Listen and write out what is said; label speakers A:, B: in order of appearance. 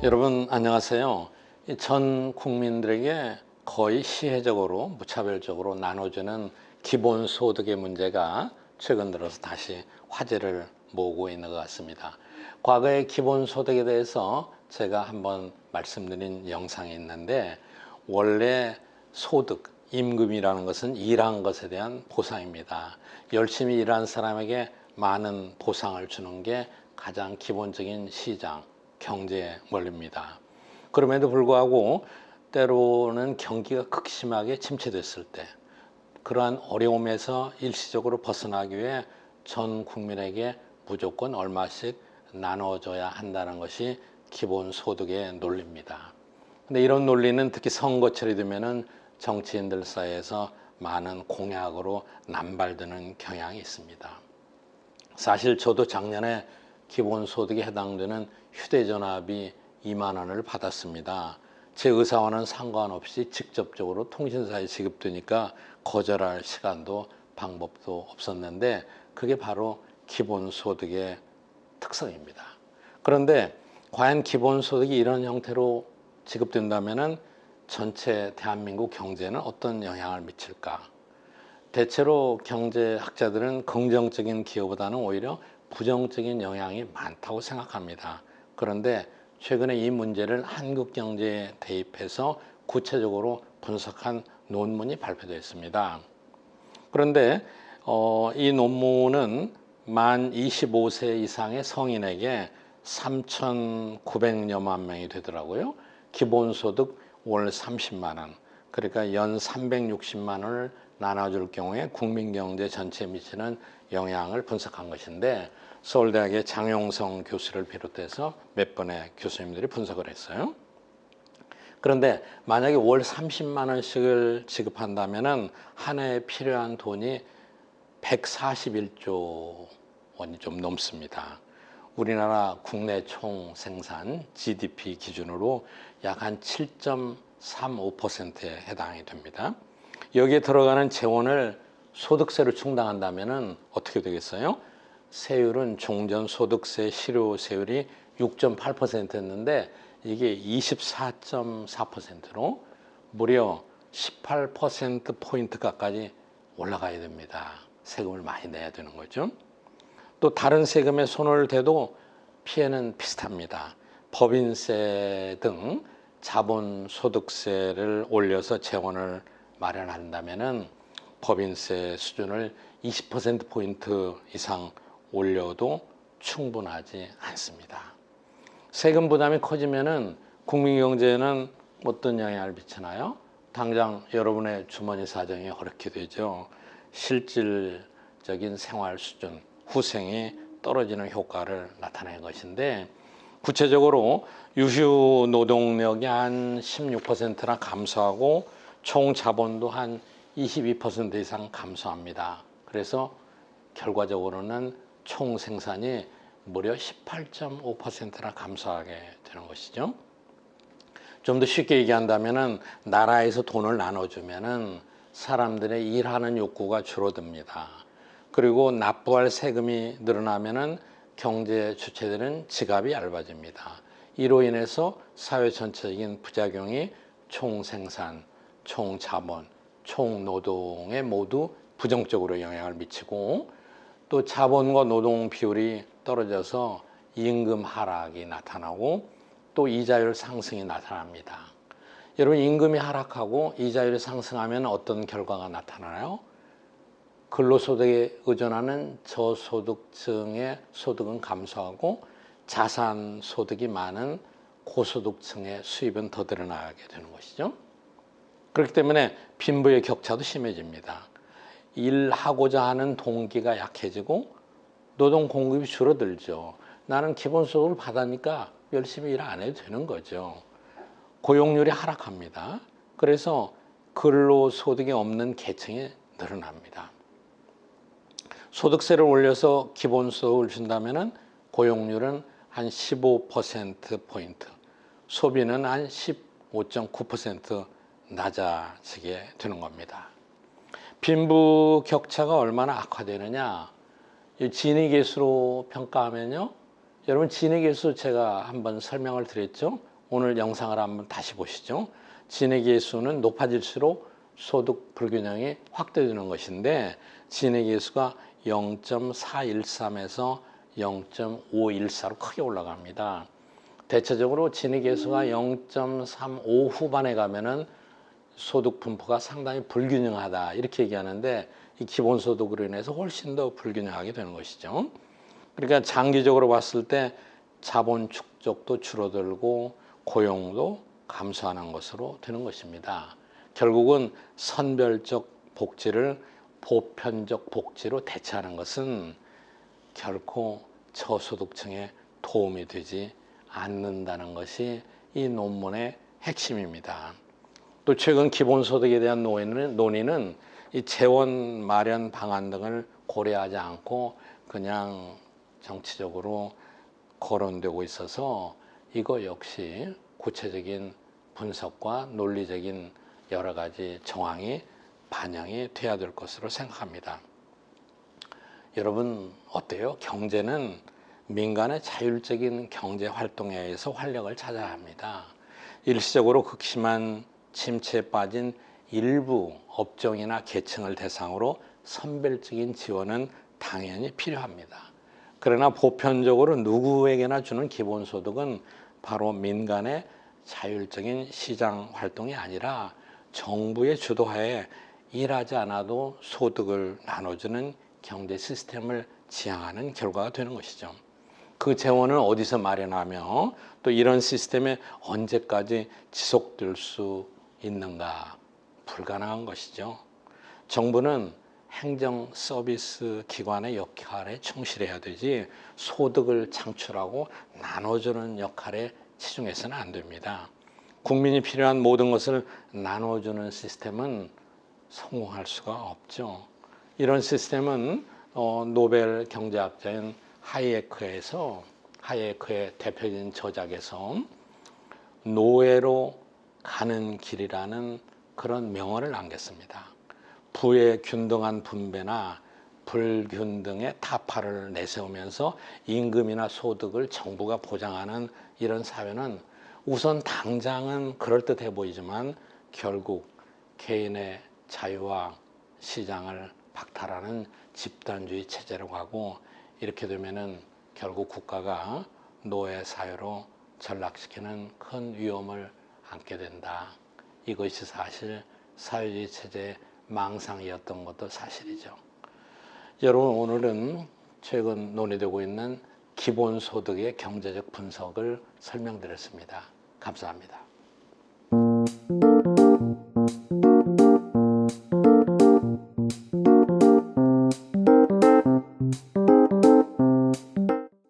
A: 여러분 안녕하세요. 전 국민들에게 거의 시혜적으로 무차별적으로 나눠주는 기본소득의 문제가 최근 들어서 다시 화제를 모으고 있는 것 같습니다. 과거의 기본소득에 대해서 제가 한번 말씀드린 영상이 있는데, 원래 소득, 임금이라는 것은 일한 것에 대한 보상입니다. 열심히 일한 사람에게 많은 보상을 주는 게 가장 기본적인 시장 경제 원리입니다. 그럼에도 불구하고 때로는 경기가 극심하게 침체됐을 때, 그러한 어려움에서 일시적으로 벗어나기 위해 전 국민에게 무조건 얼마씩 나눠줘야 한다는 것이 기본소득의 논리입니다. 근데 이런 논리는 특히 선거철이 되면은 정치인들 사이에서 많은 공약으로 남발되는 경향이 있습니다. 사실 저도 작년에 기본소득에 해당되는 휴대전화비 2만 원을 받았습니다. 제 의사와는 상관없이 직접적으로 통신사에 지급되니까 거절할 시간도 방법도 없었는데, 그게 바로 기본소득의 특성입니다. 그런데 과연 기본소득이 이런 형태로 지급된다면 전체 대한민국 경제는 어떤 영향을 미칠까? 대체로 경제학자들은 긍정적인 기여보다는 오히려 부정적인 영향이 많다고 생각합니다. 그런데 최근에 이 문제를 한국 경제에 대입해서 구체적으로 분석한 논문이 발표됐습니다. 그런데 이 논문은 만 25세 이상의 성인에게 3,900여만 명이 되더라고요. 기본소득 월 30만 원, 그러니까 연 360만 원을 나눠줄 경우에 국민경제 전체에 미치는 영향을 분석한 것인데, 서울대학의 장용성 교수를 비롯해서 몇 분의 교수님들이 분석을 했어요. 그런데 만약에 월 30만 원씩을 지급한다면 한 해에 필요한 돈이 141조 원이 좀 넘습니다. 우리나라 국내 총 생산 GDP 기준으로 약 한 7.35%에 해당이 됩니다. 여기에 들어가는 재원을 소득세로 충당한다면 어떻게 되겠어요? 세율은 종전소득세 실효세율이 6.8%였는데 이게 24.4%로 무려 18%포인트 가까이 올라가야 됩니다. 세금을 많이 내야 되는 거죠. 또 다른 세금에 손을 대도 피해는 비슷합니다. 법인세 등 자본소득세를 올려서 재원을 마련한다면 법인세 수준을 20%포인트 이상 올려도 충분하지 않습니다. 세금 부담이 커지면 국민경제에는 어떤 영향을 미치나요? 당장 여러분의 주머니 사정이 어렵게 되죠. 실질적인 생활 수준, 후생이 떨어지는 효과를 나타낸 것인데, 구체적으로 유휴 노동력이 한 16%나 감소하고 총 자본도 한 22% 이상 감소합니다. 그래서 결과적으로는 총 생산이 무려 18.5%나 감소하게 되는 것이죠. 좀 더 쉽게 얘기한다면 나라에서 돈을 나눠주면 사람들의 일하는 욕구가 줄어듭니다. 그리고 납부할 세금이 늘어나면 경제 주체들은 지갑이 얇아집니다. 이로 인해서 사회 전체적인 부작용이 총생산, 총자본, 총노동에 모두 부정적으로 영향을 미치고, 또 자본과 노동 비율이 떨어져서 임금 하락이 나타나고 또 이자율 상승이 나타납니다. 여러분, 임금이 하락하고 이자율이 상승하면 어떤 결과가 나타나나요? 근로소득에 의존하는 저소득층의 소득은 감소하고 자산 소득이 많은 고소득층의 수입은 더 늘어나게 되는 것이죠. 그렇기 때문에 빈부의 격차도 심해집니다. 일하고자 하는 동기가 약해지고 노동 공급이 줄어들죠. 나는 기본소득을 받으니까 열심히 일 안 해도 되는 거죠. 고용률이 하락합니다. 그래서 근로소득이 없는 계층이 늘어납니다. 소득세를 올려서 기본소득을 준다면 고용률은 한 15%포인트, 소비는 한 15.9% 낮아지게 되는 겁니다. 빈부 격차가 얼마나 악화되느냐, 지니계수로 평가하면요, 여러분 지니계수 제가 한번 설명을 드렸죠. 오늘 영상을 한번 다시 보시죠. 진액계수는 높아질수록 소득 불균형이 확대되는 것인데 진액계수가 0.413에서 0.514로 크게 올라갑니다. 대체적으로 진액계수가 0.35 후반에 가면은 소득 분포가 상당히 불균형하다 이렇게 얘기하는데 이 기본소득으로 인해서 훨씬 더 불균형하게 되는 것이죠. 그러니까 장기적으로 봤을 때 자본 축적도 줄어들고 고용도 감소하는 것으로 되는 것입니다. 결국은 선별적 복지를 보편적 복지로 대체하는 것은 결코 저소득층에 도움이 되지 않는다는 것이 이 논문의 핵심입니다. 또 최근 기본소득에 대한 논의는 이 재원 마련 방안 등을 고려하지 않고 그냥 정치적으로 거론되고 있어서 이거 역시 구체적인 분석과 논리적인 여러 가지 정황이 반영이 돼야 될 것으로 생각합니다. 여러분 어때요? 경제는 민간의 자율적인 경제 활동에 의해서 활력을 찾아야 합니다. 일시적으로 극심한 침체에 빠진 일부 업종이나 계층을 대상으로 선별적인 지원은 당연히 필요합니다. 그러나 보편적으로 누구에게나 주는 기본소득은 바로 민간의 자율적인 시장 활동이 아니라 정부의 주도하에 일하지 않아도 소득을 나눠주는 경제 시스템을 지향하는 결과가 되는 것이죠. 그 재원을 어디서 마련하며 또 이런 시스템이 언제까지 지속될 수 있는가? 불가능한 것이죠. 정부는 행정 서비스 기관의 역할에 충실해야 되지 소득을 창출하고 나눠주는 역할에 치중해서는 안 됩니다. 국민이 필요한 모든 것을 나눠주는 시스템은 성공할 수가 없죠. 이런 시스템은 노벨 경제학자인 하이에크의 대표적인 저작에서 노예로 가는 길이라는 그런 명언을 남겼습니다. 부의 균등한 분배나 불균등의 타파를 내세우면서 임금이나 소득을 정부가 보장하는 이런 사회는 우선 당장은 그럴듯해 보이지만 결국 개인의 자유와 시장을 박탈하는 집단주의 체제로 가고 이렇게 되면은 결국 국가가 노예 사회로 전락시키는 큰 위험을 안게 된다. 이것이 사실 사회주의 체제의 망상이었던 것도 사실이죠. 여러분 오늘은 최근 논의되고 있는 기본소득의 경제적 분석을 설명드렸습니다. 감사합니다.